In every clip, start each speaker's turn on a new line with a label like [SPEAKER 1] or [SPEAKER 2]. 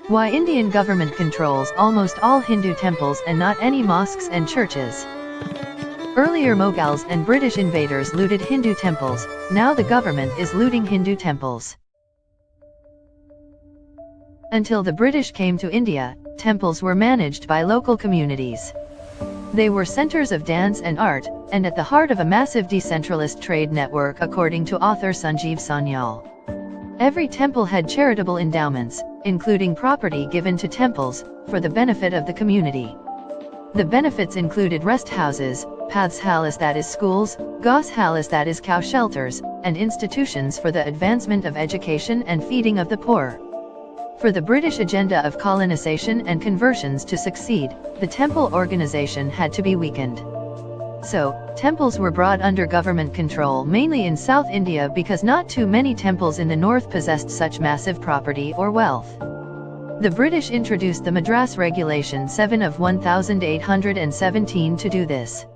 [SPEAKER 1] Why Indian government controls almost all Hindu temples and not any mosques and churches. Earlier Mughals and British invaders looted Hindu temples, now the government is looting Hindu temples. Until the British came to India, temples were managed by local communities. They were centers of dance and art, and at the heart of a massive decentralized trade network according to author Sanjeev Sanyal. Every temple had charitable endowments, including property given to temples, for the benefit of the community. The benefits included rest houses, pathshalas that is schools, goshalas that is cow shelters, and institutions for the advancement of education and feeding of the poor. For the British agenda of colonization and conversions to succeed, the temple organization had to be weakened. So, temples were brought under government control mainly in South India because not too many temples in the north possessed such massive property or wealth. The British introduced the Madras Regulation 7 of 1817 to do this.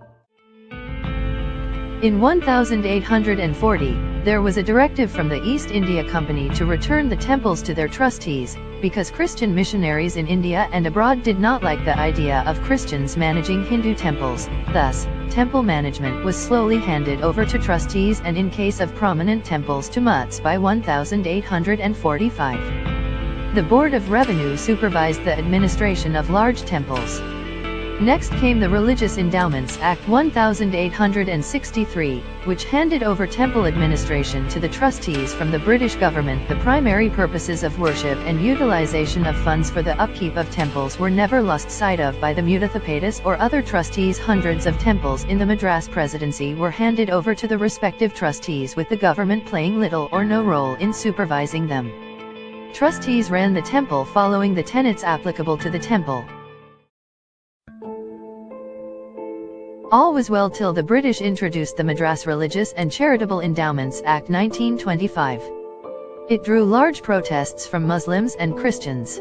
[SPEAKER 1] In 1840, there was a directive from the East India Company to return the temples to their trustees, because Christian missionaries in India and abroad did not like the idea of Christians managing Hindu temples. Thus, temple management was slowly handed over to trustees and in case of prominent temples to mutts by 1845. The Board of Revenue supervised the administration of large temples. Next came the Religious Endowments Act 1863, which handed over temple administration to the trustees from the British government. The primary purposes of worship and utilization of funds for the upkeep of temples were never lost sight of by the Muthapatis or other trustees. Hundreds of temples in the Madras Presidency were handed over to the respective trustees, with the government playing little or no role in supervising them. Trustees ran the temple following the tenets applicable to the temple. All was well till the British introduced the Madras Religious and Charitable Endowments Act 1925. It drew large protests from Muslims and Christians.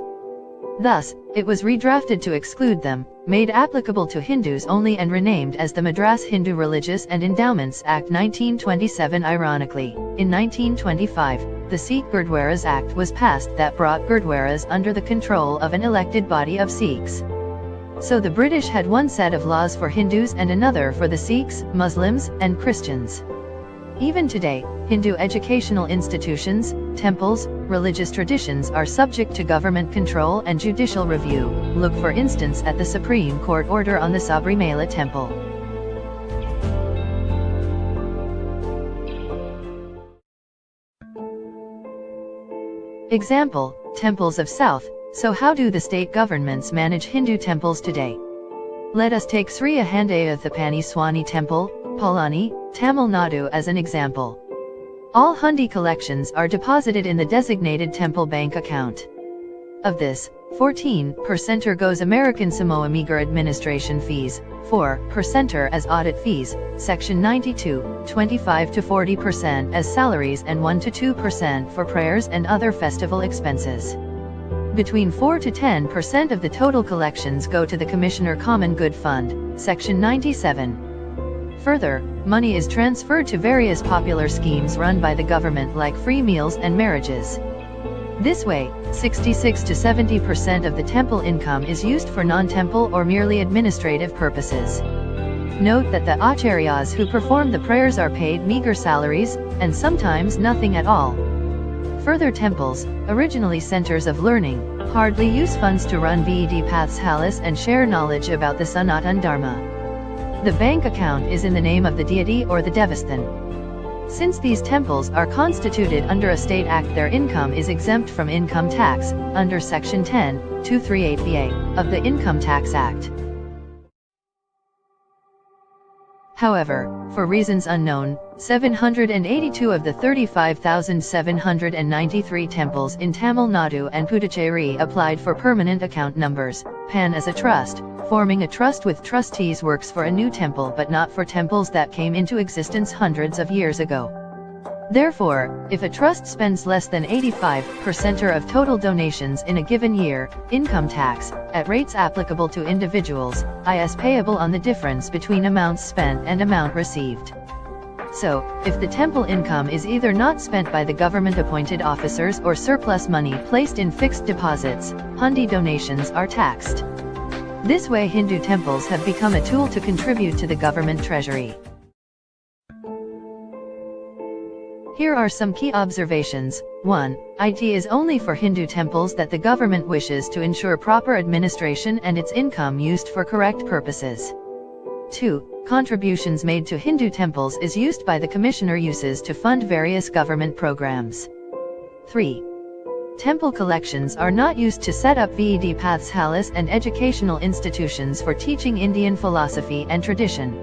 [SPEAKER 1] Thus, it was redrafted to exclude them, made applicable to Hindus only and renamed as the Madras Hindu Religious and Endowments Act 1927. Ironically, in 1925, the Sikh Gurdwaras Act was passed that brought Gurdwaras under the control of an elected body of Sikhs. So the British had one set of laws for Hindus and another for the Sikhs, Muslims, and Christians. Even today, Hindu educational institutions, temples, religious traditions are subject to government control and judicial review. Look for instance at the Supreme Court order on the Sabrimala temple. Example, temples of South. So how do the state governments manage Hindu temples today? Let us take Sri Ahandayathapani Swami Temple, Palani, Tamil Nadu as an example. All hundi collections are deposited in the designated temple bank account. Of this, 14% goes American Samoa meager administration fees, 4% as audit fees, Section 92, 25 to 40% as salaries and 1 to 2% for prayers and other festival expenses. Between 4 to 10% of the total collections go to the Commissioner Common Good Fund, Section 97. Further, money is transferred to various popular schemes run by the government like free meals and marriages. This way, 66 to 70% of the temple income is used for non-temple or merely administrative purposes. Note that the acharyas who perform the prayers are paid meager salaries, and sometimes nothing at all. Further, temples, originally centers of learning, hardly use funds to run bedi pathshalas and share knowledge about the Sanatan Dharma. The bank account is in the name of the deity or the devasthan. Since these temples are constituted under a state act, their income is exempt from income tax, under Section 10(238)(ba) of the Income Tax Act. However, for reasons unknown, 782 of the 35,793 temples in Tamil Nadu and Puducherry applied for permanent account numbers, PAN as a trust. Forming a trust with trustees works for a new temple but not for temples that came into existence hundreds of years ago. Therefore, if a trust spends less than 85% of total donations in a given year, income tax, at rates applicable to individuals, is payable on the difference between amounts spent and amount received. So, if the temple income is either not spent by the government-appointed officers or surplus money placed in fixed deposits, hundi donations are taxed. This way Hindu temples have become a tool to contribute to the government treasury. Here are some key observations. 1. It is only for Hindu temples that the government wishes to ensure proper administration and its income used for correct purposes. 2. Contributions made to Hindu temples is used by the commissioner uses to fund various government programs. 3. Temple collections are not used to set up bedi paths halas and educational institutions for teaching Indian philosophy and tradition.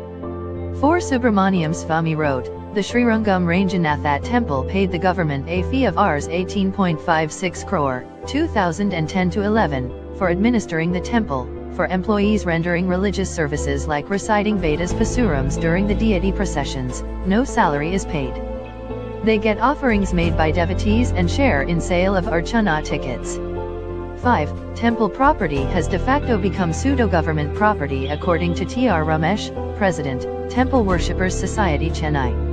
[SPEAKER 1] 4. Subramaniam Swami wrote, the Srirangam Ranganathat temple paid the government a fee of Rs 18.56 crore, 2010-11, for administering the temple, for employees rendering religious services like reciting Vedas Pasurams during the deity processions, no salary is paid. They get offerings made by devotees and share in sale of archana tickets. 5. Temple property has de facto become pseudo-government property according to T.R. Ramesh, President, Temple Worshippers Society Chennai.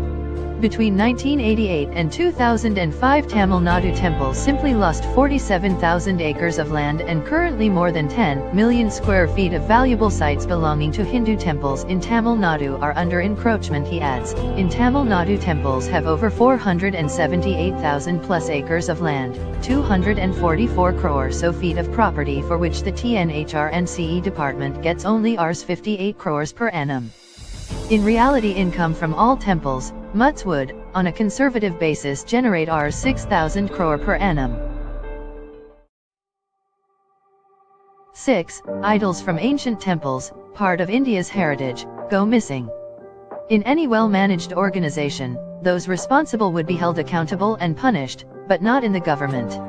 [SPEAKER 1] Between 1988 and 2005 Tamil Nadu temples simply lost 47,000 acres of land and currently more than 10 million square feet of valuable sites belonging to Hindu temples in Tamil Nadu are under encroachment, he adds. In Tamil Nadu temples have over 478,000 plus acres of land, 244 crore so feet of property for which the TNHR and CE department gets only Rs 58 crores per annum. In reality income from all temples, mutts would, on a conservative basis generate Rs 6,000 crore per annum. 6. Idols from ancient temples, part of India's heritage, go missing. In any well-managed organization, those responsible would be held accountable and punished, but not in the government.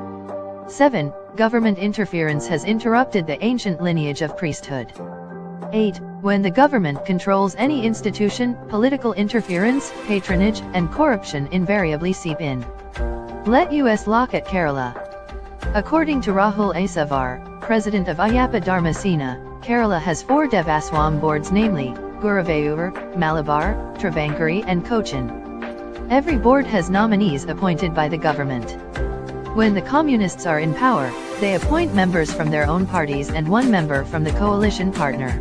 [SPEAKER 1] 7. Government interference has interrupted the ancient lineage of priesthood. 8. When the government controls any institution, political interference, patronage, and corruption invariably seep in. Let us look at Kerala. According to Rahul Asavar, president of Ayyappa Dharma Sena, Kerala has 4 Devaswam boards, namely, Guruvayur, Malabar, Travankari and Cochin. Every board has nominees appointed by the government. When the communists are in power, they appoint members from their own parties and 1 member from the coalition partner.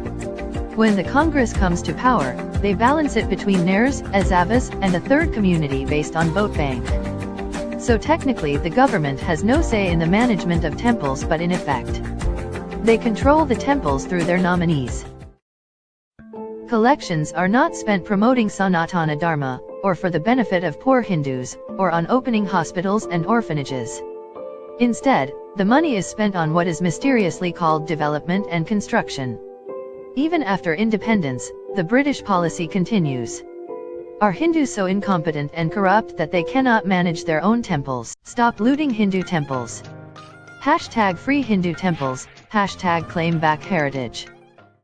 [SPEAKER 1] When the Congress comes to power, they balance it between Nairs, Azavas, and a third community based on vote bank. So technically the government has no say in the management of temples, but in effect, they control the temples through their nominees. Collections are not spent promoting Sanatana Dharma, or for the benefit of poor Hindus, or on opening hospitals and orphanages. Instead, the money is spent on what is mysteriously called development and construction. Even after independence, the British policy continues. Are Hindus so incompetent and corrupt that they cannot manage their own temples? Stop looting Hindu temples. #Free Hindu temples, #Claim back heritage.